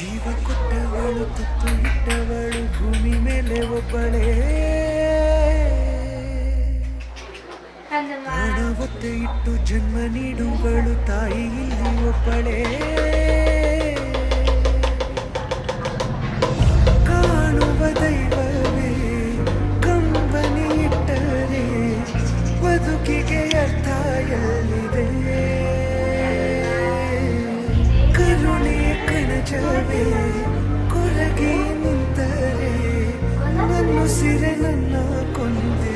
ಜೀವ ಕೊಟ್ಟವಳು ತುತ್ತು ಇಟ್ಟವಳು ಭೂಮಿ ಮೇಲೆ ಒಬ್ಬಳೇ ಪ್ರಾಣ ಒತ್ತೆ ಇಟ್ಟು ಜನ್ಮ ನೀಡುವಳು ತಾಯಿ ಇಲ್ಲಿ ಒಬ್ಬಳೇ ಕಾಣುವ ದೈವವೇ ಕಂಬನಿ ಇಟ್ಟರೆ ಬದುಕಿಗೆ ಅರ್ಥ ಎಲ್ಲಿದೆ ಕರುಣೆ ಕಣಜವೇ ಕೊರಗಿ ನಿಂತರೆ ನನ್ನುಸಿರೆ ನನ್ನ ಕೊಂದಿದೆ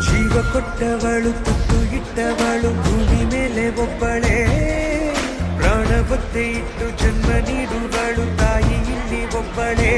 ಜೀವ ಕೊಟ್ಟವಳು ತುತ್ತು ಇಟ್ಟವಳು ಭೂಮಿ ಮೇಲೆ ಒಬ್ಬಳೇ ಪ್ರಾಣ ಒತ್ತೆ ಇಟ್ಟು ಜನ್ಮ ನೀಡುವಳು ತಾಯಿ ಇಲ್ಲಿ ಒಬ್ಬಳೇ